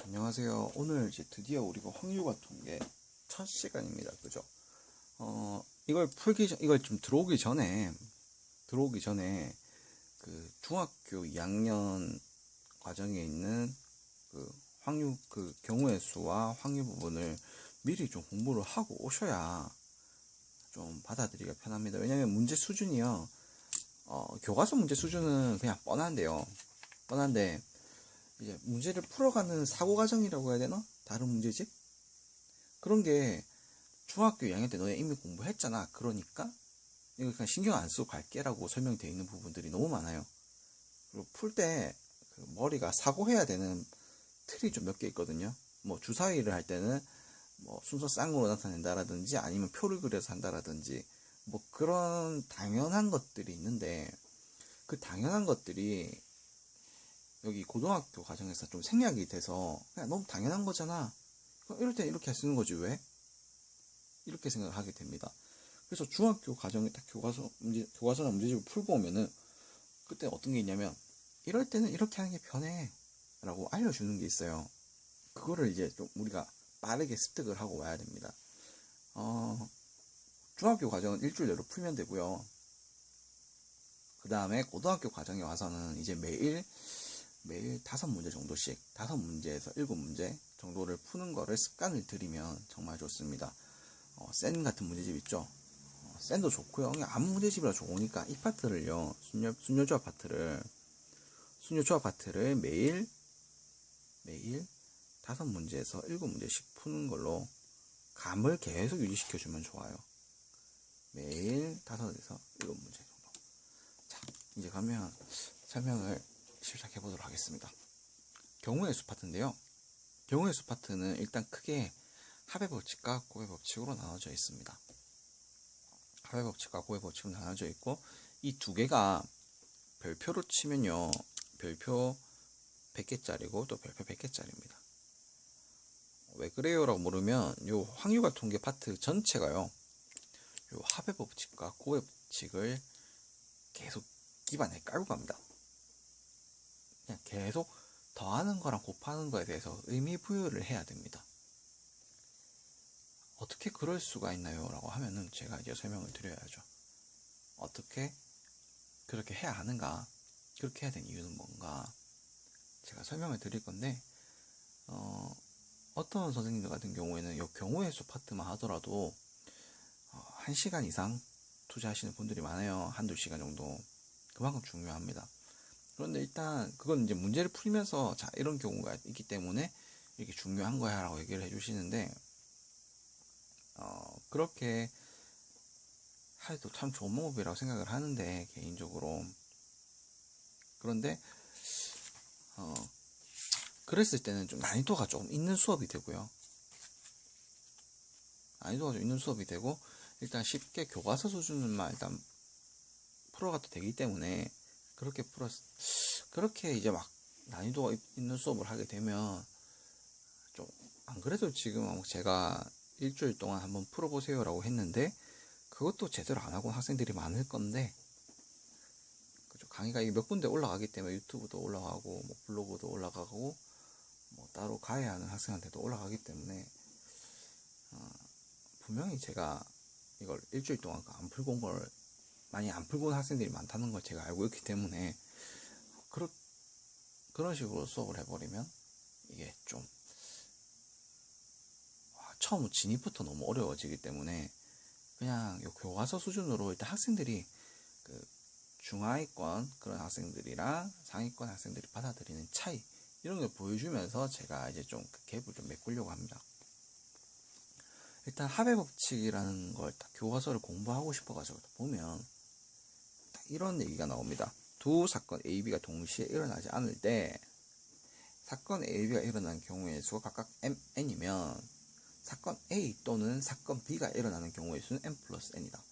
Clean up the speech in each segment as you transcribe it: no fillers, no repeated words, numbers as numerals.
안녕하세요. 오늘 이제 드디어 우리가 확률과 통계 첫 시간입니다. 그죠? 이걸 이걸 좀 들어오기 전에 그 중학교 2학년 과정에 있는 그 그 경우의 수와 확률 부분을 미리 좀 공부를 하고 오셔야 좀 받아들이기가 편합니다. 왜냐면 문제 수준이요. 교과서 문제 수준은 그냥 뻔한데, 이제 문제를 풀어가는 사고 과정이라고 해야 되나? 다른 문제집? 그런 게 중학교 2학년 때 너네 이미 공부했잖아. 그러니까 이거 그냥 신경 안 쓰고 갈게라고 설명되어 있는 부분들이 너무 많아요. 그리고 풀 때 그 머리가 사고해야 되는 틀이 좀 몇 개 있거든요. 뭐 주사위를 할 때는 뭐 순서 쌍으로 나타낸다라든지 아니면 표를 그려서 한다라든지 뭐 그런 당연한 것들이 있는데, 그 당연한 것들이 여기 고등학교 과정에서 좀 생략이 돼서 그냥 너무 당연한 거잖아. 이럴 때 이렇게 쓰는 거지 왜? 이렇게 생각하게 됩니다. 그래서 중학교 과정에 딱 교과서나 문제집을 풀고 오면은 그때 어떤 게 있냐면, 이럴 때는 이렇게 하는 게 편해 라고 알려주는 게 있어요. 그거를 이제 좀 우리가 빠르게 습득을 하고 와야 됩니다. 중학교 과정은 일주일 내로 풀면 되고요. 그 다음에 고등학교 과정에 와서는 이제 매일 5문제 정도씩, 5문제에서 7문제 정도를 푸는 거를 습관을 들이면 정말 좋습니다. 센 같은 문제집 있죠? 센도 좋고요. 그냥 아무 문제집이라 좋으니까 이 파트를요, 순뇨조합 파트를 매일 5문제에서 7문제씩 푸는 걸로 감을 계속 유지시켜주면 좋아요. 매일 5에서 7문제 정도. 자, 이제 가면 설명을 시작해보도록 하겠습니다. 경우의 수 파트인데요. 경우의 수 파트는 일단 크게 합의 법칙과 곱의 법칙으로 나눠져 있습니다. 합의 법칙과 곱의 법칙으로 나눠져 있고, 이 두 개가 별표로 치면요, 별표 100개짜리고 또 별표 100개짜리입니다. 왜 그래요? 라고 물으면, 요 확률과 통계 파트 전체가요, 요 합의 법칙과 곱의 법칙을 계속 기반에 깔고 갑니다. 그냥 계속 더하는 거랑 곱하는 거에 대해서 의미 부여를 해야 됩니다. 어떻게 그럴 수가 있나요? 라고 하면은 제가 이제 설명을 드려야죠. 어떻게 그렇게 해야 하는가? 그렇게 해야 되는 이유는 뭔가? 제가 설명을 드릴 건데, 어떤 선생님들 같은 경우에는 이 경우의 수 파트만 하더라도 1시간 이상 투자하시는 분들이 많아요. 한두 시간 정도. 그만큼 중요합니다. 그런데 일단 그건 이제 문제를 풀면서 자, 이런 경우가 있기 때문에 이게 중요한 거야 라고 얘기를 해주시는데, 그렇게 해도 참 좋은 방법이라고 생각을 하는데, 개인적으로. 그런데 그랬을 때는 좀 난이도가 좀 있는 수업이 되고요. 난이도가 좀 있는 수업이 되고, 일단 쉽게 교과서 수준만 일단 풀어가도 되기 때문에, 그렇게 이제 막 난이도가 있는 수업을 하게 되면, 좀, 안 그래도 지금 제가 일주일 동안 한번 풀어보세요 라고 했는데, 그것도 제대로 안 하고 온 학생들이 많을 건데, 그죠? 강의가 몇 군데 올라가기 때문에 유튜브도 올라가고, 뭐 블로그도 올라가고, 뭐 따로 가야 하는 학생한테도 올라가기 때문에, 분명히 제가 이걸 일주일 동안 안 풀고 온 걸, 많이 안 풀고 온 학생들이 많다는 걸 제가 알고 있기 때문에, 그런 식으로 수업을 해버리면 이게 좀 처음 진입부터 너무 어려워지기 때문에, 그냥 요 교과서 수준으로 일단 학생들이 그 중하위권 그런 학생들이랑 상위권 학생들이 받아들이는 차이, 이런 걸 보여주면서 제가 이제 좀 그 갭을 좀 메꾸려고 합니다. 일단 합의 법칙이라는 걸 딱 교과서를 공부하고 싶어가지고 보면 딱 이런 얘기가 나옵니다. 두 사건 A, B가 동시에 일어나지 않을 때, 사건 A, B가 일어나는 경우의 수가 각각 N이면 사건 A 또는 사건 B가 일어나는 경우의 수는 N 플러스 N이다.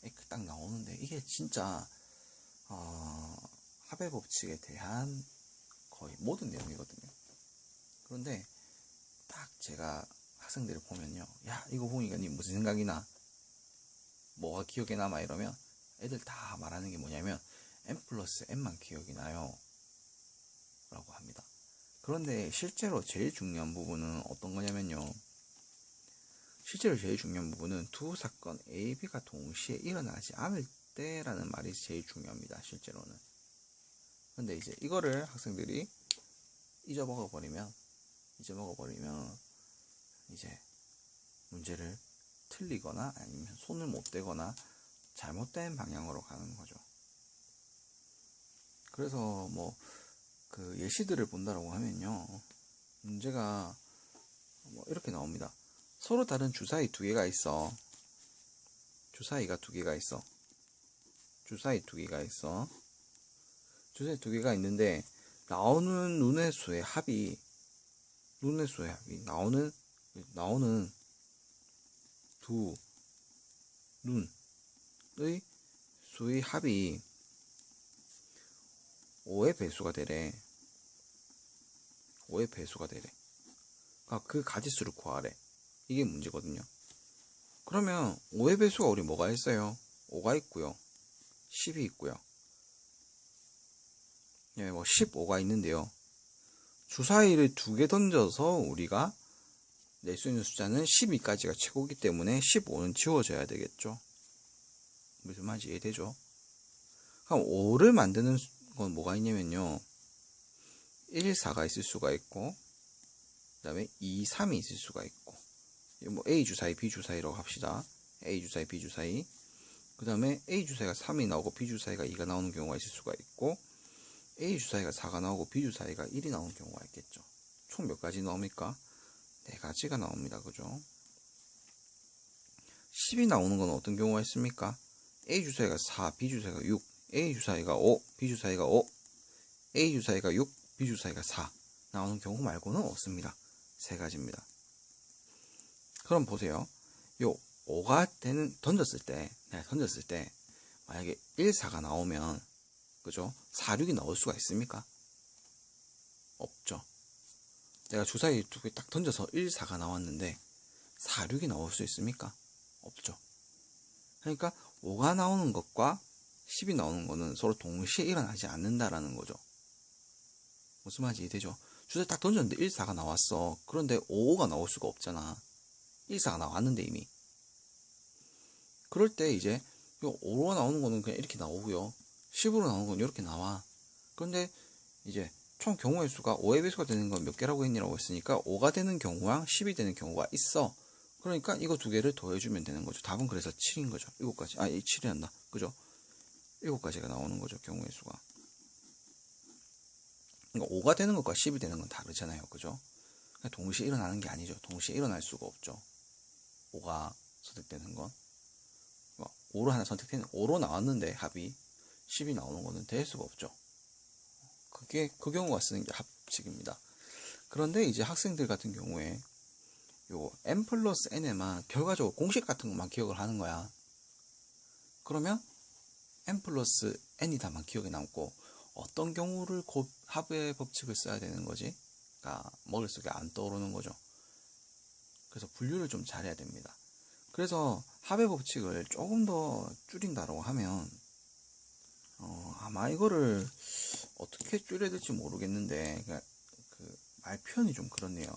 이렇게 딱 나오는데, 이게 진짜 합의 법칙에 대한 거의 모든 내용이거든요. 그런데 딱 제가 학생들을 보면요, 야, 이거 보니까 니 무슨 생각이 나? 뭐가 기억에 남아? 이러면 애들 다 말하는 게 뭐냐면 N 플러스 N만 기억이 나요 라고 합니다. 그런데 실제로 제일 중요한 부분은 어떤 거냐면요. 실제로 제일 중요한 부분은 두 사건 A, B가 동시에 일어나지 않을 때라는 말이 제일 중요합니다. 실제로는. 근데 이제 이거를 학생들이 잊어먹어 버리면 이제 문제를 틀리거나 아니면 손을 못 대거나 잘못된 방향으로 가는 거죠. 그래서 뭐 그 예시들을 본다라고 하면요, 문제가 뭐 이렇게 나옵니다. 서로 다른 주사위 두 개가 있어. 주사위가 두 개가 있는데 나오는 눈의 수의 합이 나오는 두 눈의 수의 합이 5의 배수가 되래. 그러니까 그 가지수를 구하래. 이게 문제거든요. 그러면 5의 배수가 우리 뭐가 있어요? 5가 있고요. 10이 있고요. 예, 뭐 15가 있는데요. 주사위를 두 개 던져서 우리가 낼 수 있는 숫자는 12까지가 최고이기 때문에 15는 지워져야 되겠죠. 무슨 말인지 이해되죠? 그럼 5를 만드는 건 뭐가 있냐면요, 1, 4가 있을 수가 있고, 그 다음에 2, 3이 있을 수가 있고, 뭐 A 주사위, B 주사위라고 합시다. A 주사위, B 주사위. 그 다음에 A 주사위가 3이 나오고 B 주사위가 2가 나오는 경우가 있을 수가 있고, A 주사위가 4가 나오고 B 주사위가 1이 나오는 경우가 있겠죠. 총 몇 가지 나옵니까? 4가지가 나옵니다. 그죠? 10이 나오는 건 어떤 경우가 있습니까? A 주사위가 4, B 주사위가 6, A 주사위가 5, B 주사위가 5, A 주사위가 6, B 주사위가 4 나오는 경우 말고는 없습니다. 3가지입니다. 그럼 보세요. 요 5가 던졌을 때 만약에 1, 4가 나오면, 그죠? 4, 6이 나올 수가 있습니까? 없죠. 내가 주사위 두 개 딱 던져서 1, 4가 나왔는데 4, 6이 나올 수 있습니까? 없죠. 그러니까 5가 나오는 것과 10이 나오는 거는 서로 동시에 일어나지 않는다라는 거죠. 무슨 말인지 이해되죠? 주사위 딱 던졌는데 1, 4가 나왔어. 그런데 5, 5가 나올 수가 없잖아. 1, 4가 나왔는데 이미. 그럴 때 이제 5로 나오는 거는 그냥 이렇게 나오고요. 10으로 나오는 건 이렇게 나와. 그런데 이제 총 경우의 수가 5의 배수가 되는 건 몇 개라고 했냐고 했으니까 5가 되는 경우랑 10이 되는 경우가 있어. 그러니까 이거 두 개를 더해주면 되는 거죠. 답은 그래서 7인 거죠. 7가지. 아, 7이 한다. 그죠? 7가지가 나오는 거죠. 경우의 수가. 그러니까 5가 되는 것과 10이 되는 건 다르잖아요. 그죠? 그러니까 동시에 일어나는 게 아니죠. 동시에 일어날 수가 없죠. 5가 선택되는 건. 5로 하나 선택되는, 5로 나왔는데 합이 10이 나오는 거는 될 수가 없죠. 그 경우가 쓰는 게 합칙입니다. 그런데 이제 학생들 같은 경우에 요 n 플러스 n에만 결과적으로 공식 같은 것만 기억을 하는 거야. 그러면 n 플러스 n이다만 기억에 남고 어떤 경우를 합의 법칙을 써야 되는 거지? 가 머릿속에 안 떠오르는 거죠. 그래서 분류를 좀 잘해야 됩니다. 그래서 합의 법칙을 조금 더 줄인다고 하면 아마 이거를 어떻게 줄여야 될지 모르겠는데, 그 말 표현이 좀 그렇네요.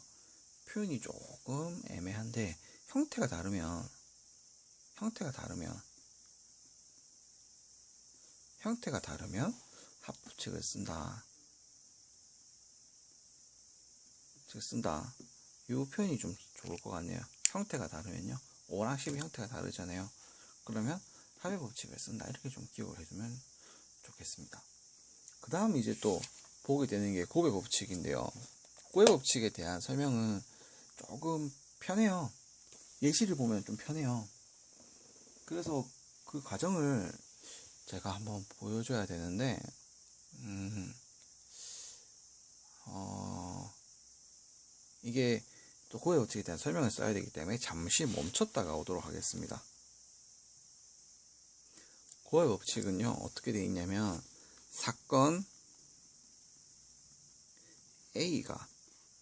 표현이 조금 애매한데 형태가 다르면 합법칙을 쓴다. 이 표현이 좀 좋을 것 같네요. 형태가 다르면요. 5랑 10의 형태가 다르잖아요. 그러면 합의 법칙을 쓴다. 이렇게 좀 기억을 해주면 좋겠습니다. 그 다음 이제 또 보게 되는 게 곱의 법칙인데요. 곱의 법칙에 대한 설명은 조금 편해요. 예시를 보면 좀 편해요. 그래서 그 과정을 제가 한번 보여줘야 되는데, 이게 또 곱의 법칙에 대한 설명을 써야 되기 때문에 잠시 멈췄다가 오도록 하겠습니다. 곱의 법칙은요, 어떻게 되어 있냐면, 사건 A가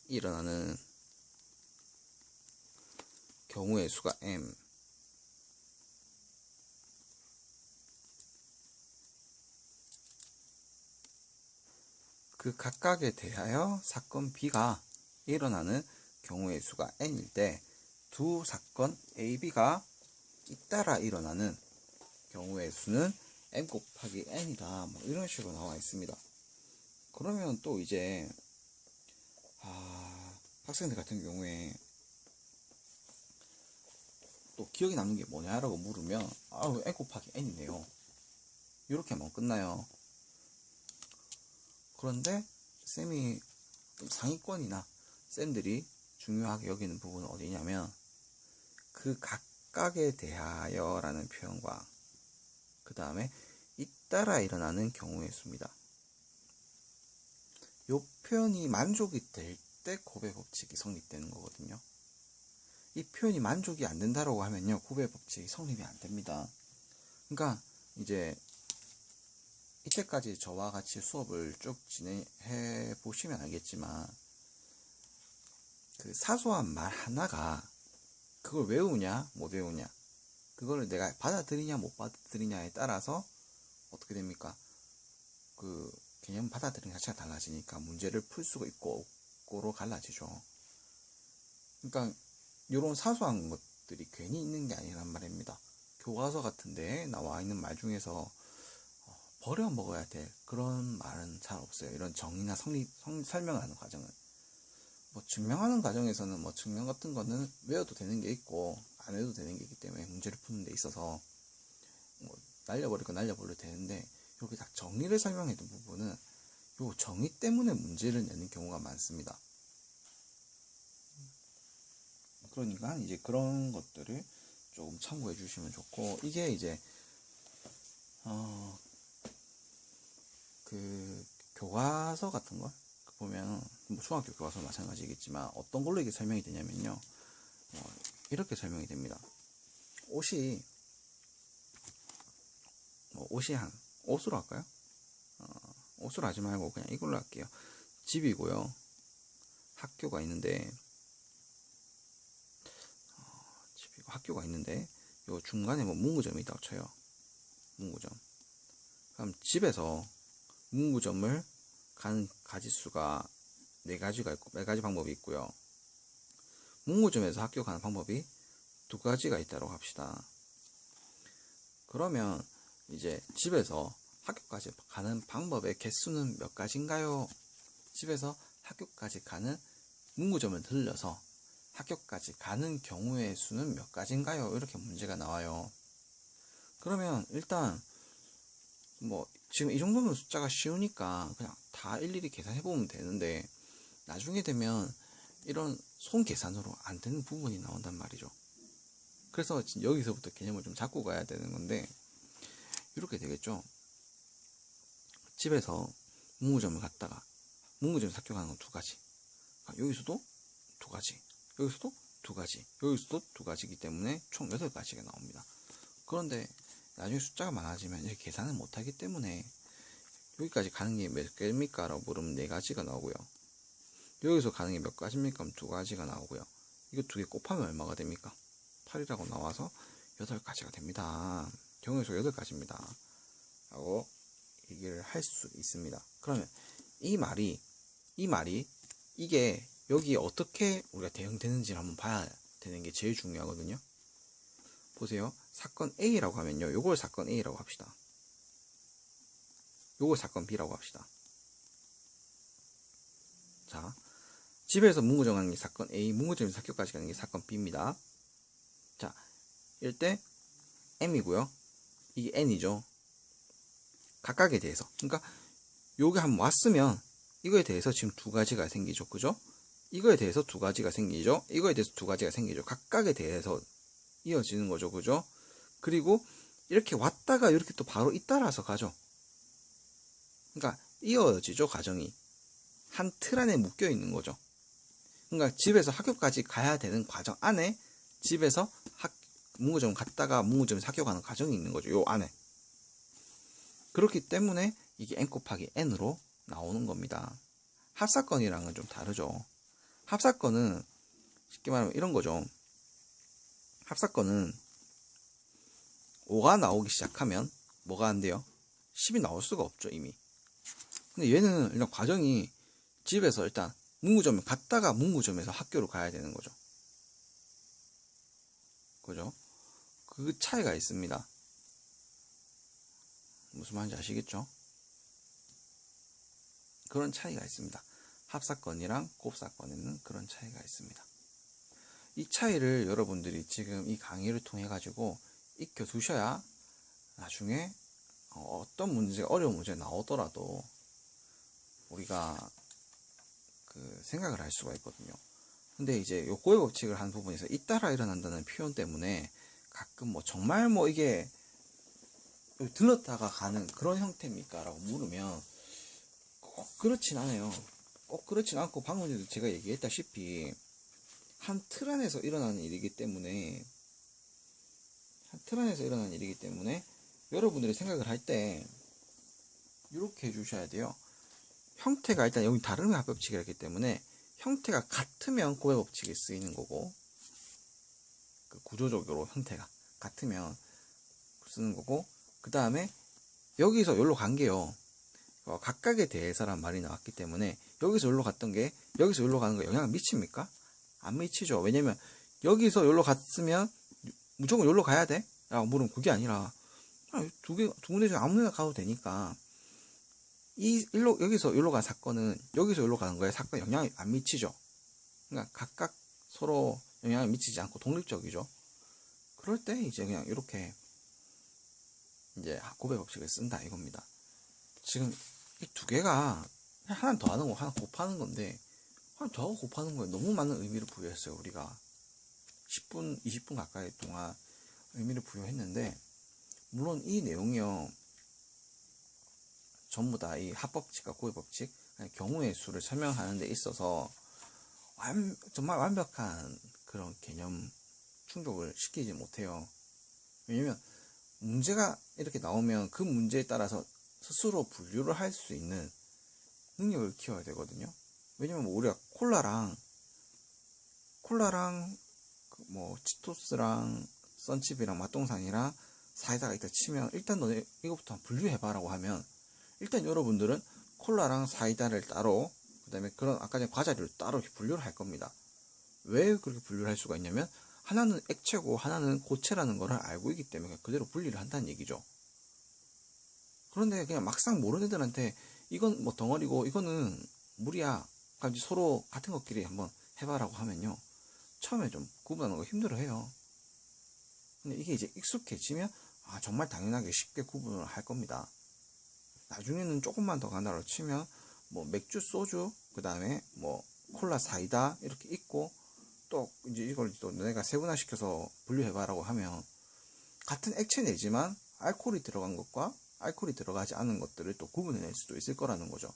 일어나는 경우의 수가 M, 그 각각에 대하여 사건 B가 일어나는 경우의 수가 n일 때 두 사건 A, B가 잇따라 일어나는 경우의 수는 n 곱하기 n이다. 뭐 이런 식으로 나와 있습니다. 그러면 또 이제 학생들 같은 경우에 또 기억에 남는 게 뭐냐라고 물으면 n 곱하기 n이네요. 이렇게 하면 끝나요. 그런데 쌤이 상위권이나 쌤들이 중요하게 여기는 부분은 어디냐면 그 각각에 대하여 라는 표현과 그 다음에 잇따라 일어나는 경우의 수입니다. 이 표현이 만족이 될 때 곱의 법칙이 성립되는 거거든요. 이 표현이 만족이 안 된다라고 하면요, 곱의 법칙이 성립이 안 됩니다. 그러니까 이제 이때까지 저와 같이 수업을 쭉 진행해 보시면 알겠지만 그 사소한 말 하나가 그걸 외우냐 못 외우냐, 그거를 내가 받아들이냐 못 받아들이냐에 따라서 어떻게 됩니까? 그 개념 받아들이는 자체가 달라지니까 문제를 풀 수가 있고 없고로 갈라지죠. 그러니까 이런 사소한 것들이 괜히 있는 게 아니란 말입니다. 교과서 같은데 나와 있는 말 중에서 버려 먹어야 될 그런 말은 잘 없어요. 이런 정의나 설명을 하는 과정은. 뭐 증명하는 과정에서는 뭐 증명 같은 거는 외워도 되는 게 있고 안 외워도 되는 게 있기 때문에 문제를 푸는 데 있어서 뭐 날려버릴 거 날려버려도 되는데, 여기 딱 정의를 설명해둔 부분은 요 정의 때문에 문제를 내는 경우가 많습니다. 그러니까 이제 그런 것들을 조금 참고해 주시면 좋고, 이게 이제 그 교과서 같은 걸 보면 뭐 중학교 교과서 마찬가지겠지만 어떤 걸로 이게 설명이 되냐면요, 이렇게 설명이 됩니다. 옷이 옷으로 할까요? 옷으로 하지 말고 그냥 이걸로 할게요. 집이고요, 학교가 있는데 학교가 있는데 요 중간에 뭐 문구점이 있다고 쳐요. 문구점. 그럼 집에서 문구점을 가는 가지수가 4가지가 있고 4가지 방법이 있고요. 문구점에서 학교 가는 방법이 2가지가 있다고 합시다. 그러면 이제 집에서 학교까지 가는 방법의 개수는 몇 가지인가요? 집에서 학교까지 가는 문구점을 들려서 학교까지 가는 경우의 수는 몇 가지인가요? 이렇게 문제가 나와요. 그러면 일단 뭐 지금 이 정도면 숫자가 쉬우니까 그냥 다 일일이 계산해 보면 되는데, 나중에 되면 이런 손 계산으로 안 되는 부분이 나온단 말이죠. 그래서 여기서부터 개념을 좀 잡고 가야 되는 건데, 이렇게 되겠죠. 집에서 문구점을 갔다가 문구점에서 학교 가는 건 2가지, 여기서도 2가지, 여기서도 2가지, 여기서도 2가지이기 때문에 총 8가지가 나옵니다. 그런데 나중에 숫자가 많아지면 이렇게 계산을 못하기 때문에 여기까지 가는 게 몇 개입니까? 라고 물으면 4가지가 나오고요. 여기서 가는 게 몇 가지입니까? 그럼 2가지가 나오고요. 이거 2개 곱하면 얼마가 됩니까? 8이라고 나와서 8가지가 됩니다. 경우의 수가 8가지입니다. 라고 얘기를 할 수 있습니다. 그러면 이 말이 이게 여기에 어떻게 우리가 대응되는지를 한번 봐야 되는 게 제일 중요하거든요. 보세요. 사건 A라고 하면요, 요걸 사건 A라고 합시다. 요걸 사건 B라고 합시다. 자, 집에서 문구점 가는 게 사건 A, 문구점에서 학교까지 가는 게 사건 B입니다. 자, 이럴 때 M이고요. 이게 N이죠. 각각에 대해서. 그러니까 요게 한번 왔으면 이거에 대해서 지금 2가지가 생기죠. 그죠? 이거에 대해서 2가지가 생기죠. 이거에 대해서 2가지가 생기죠. 각각에 대해서 이어지는 거죠. 그죠? 그리고 이렇게 왔다가 이렇게 또 바로 잇따라서 가죠. 그러니까 이어지죠. 과정이 한 틀 안에 묶여 있는 거죠. 그러니까 집에서 학교까지 가야 되는 과정 안에 집에서 문구점 갔다가 문구점에서 학교 가는 과정이 있는 거죠. 요 안에. 그렇기 때문에 이게 n 곱하기 n으로 나오는 겁니다. 합사건이랑은 좀 다르죠. 합사건은 쉽게 말하면 이런 거죠. 합사건은 5가 나오기 시작하면 뭐가 안 돼요? 10이 나올 수가 없죠. 이미 근데 얘는 일단 과정이 집에서 일단 문구점에 갔다가 문구점에서 학교로 가야 되는 거죠. 그죠? 그 차이가 있습니다. 무슨 말인지 아시겠죠? 그런 차이가 있습니다. 합사건이랑 곱사건에는 그런 차이가 있습니다. 이 차이를 여러분들이 지금 이 강의를 통해 가지고 익혀 두셔야 나중에 어떤 문제가 어려운 문제가 나오더라도 우리가 그 생각을 할 수가 있거든요. 근데 이제 요 고의 법칙을 한 부분에서 잇따라 일어난다는 표현 때문에 가끔 뭐 정말 뭐 이게 들렀다가 가는 그런 형태입니까? 라고 물으면 꼭 그렇진 않아요. 꼭 그렇진 않고 방금 전에도 제가 얘기했다시피 한 틀 안에서 일어나는 일이기 때문에 여러분들이 생각을 할 때 이렇게 해주셔야 돼요. 형태가 일단 여기 다름의 합법칙이기 때문에 형태가 같으면 고의 법칙이 쓰이는 거고, 그 구조적으로 형태가 같으면 쓰는 거고, 그 다음에 여기서 여기로 간 게요, 각각에 대해서란 말이 나왔기 때문에 여기서 여기로 갔던 게 여기서 여기로 가는 거 영향을 미칩니까? 안 미치죠. 왜냐면 여기서 여기로 갔으면 무조건 여기로 가야 돼? 라고 물으면 그게 아니라 두 군데 중에 아무 데나 가도 되니까 여기서 여기로 간 사건은 여기서 여기로 가는 거에 사건에 영향이 안 미치죠. 그러니까 각각 서로 영향을 미치지 않고 독립적이죠. 그럴 때 이제 그냥 이렇게 이제 고배 법칙을 쓴다 이겁니다. 지금 이 두 개가 하나 더하는 거, 하나 곱하는 건데, 하나 더하고 곱하는 거에 너무 많은 의미를 부여했어요. 우리가 10분, 20분 가까이 동안 의미를 부여했는데, 물론 이 내용이요, 전부 다 이 합법칙과 고의법칙, 경우의 수를 설명하는 데 있어서 정말 완벽한 그런 개념 충족을 시키지 못해요. 왜냐면 문제가 이렇게 나오면 그 문제에 따라서 스스로 분류를 할 수 있는 능력을 키워야 되거든요. 왜냐면 뭐 우리가 콜라랑 뭐 치토스랑 선칩이랑 맛동산이랑 사이다가 있다 치면 일단 너네 이거부터 분류해봐라고 하면 일단 여러분들은 콜라랑 사이다를 따로, 그 다음에 그런 아까 전에 과자류를 따로 분류를 할 겁니다. 왜 그렇게 분류를 할 수가 있냐면 하나는 액체고 하나는 고체라는 걸 알고 있기 때문에 그대로 분리를 한다는 얘기죠. 그런데 그냥 막상 모르는 애들한테 이건 뭐 덩어리고 이거는 물이야, 그러니까 서로 같은 것끼리 한번 해봐라고 하면요, 처음에 좀 구분하는 거 힘들어해요. 근데 이게 이제 익숙해지면 정말 당연하게 쉽게 구분을 할 겁니다. 나중에는 조금만 더 간다고 치면 뭐 맥주, 소주, 그 다음에 뭐 콜라, 사이다 이렇게 있고, 또 이제 이걸 또 너네가 세분화시켜서 분류해봐라고 하면 같은 액체 내지만 알코올이 들어간 것과 알코올이 들어가지 않은 것들을 또 구분해낼 수도 있을 거라는 거죠.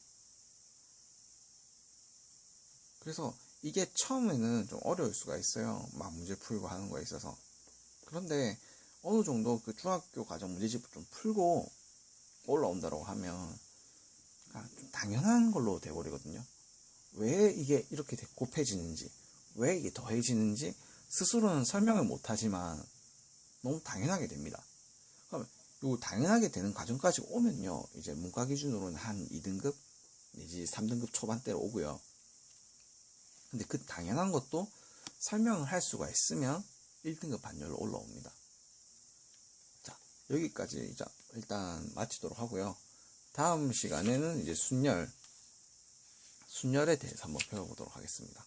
그래서 이게 처음에는 좀 어려울 수가 있어요. 막 문제 풀고 하는 거에 있어서. 그런데 어느 정도 그 중학교 과정 문제집을 좀 풀고 올라온다고 하면 좀 당연한 걸로 돼버리거든요. 왜 이게 이렇게 곱해지는지, 왜 이게 더해지는지 스스로는 설명을 못하지만 너무 당연하게 됩니다. 그러면 요 당연하게 되는 과정까지 오면요, 이제 문과 기준으로는 한 2등급 내지 3등급 초반대로 오고요. 근데 그 당연한 것도 설명을 할 수가 있으면 1등급 반열로 올라옵니다. 자, 여기까지 이제 일단 마치도록 하고요. 다음 시간에는 이제 순열에 대해서 한번 배워보도록 하겠습니다.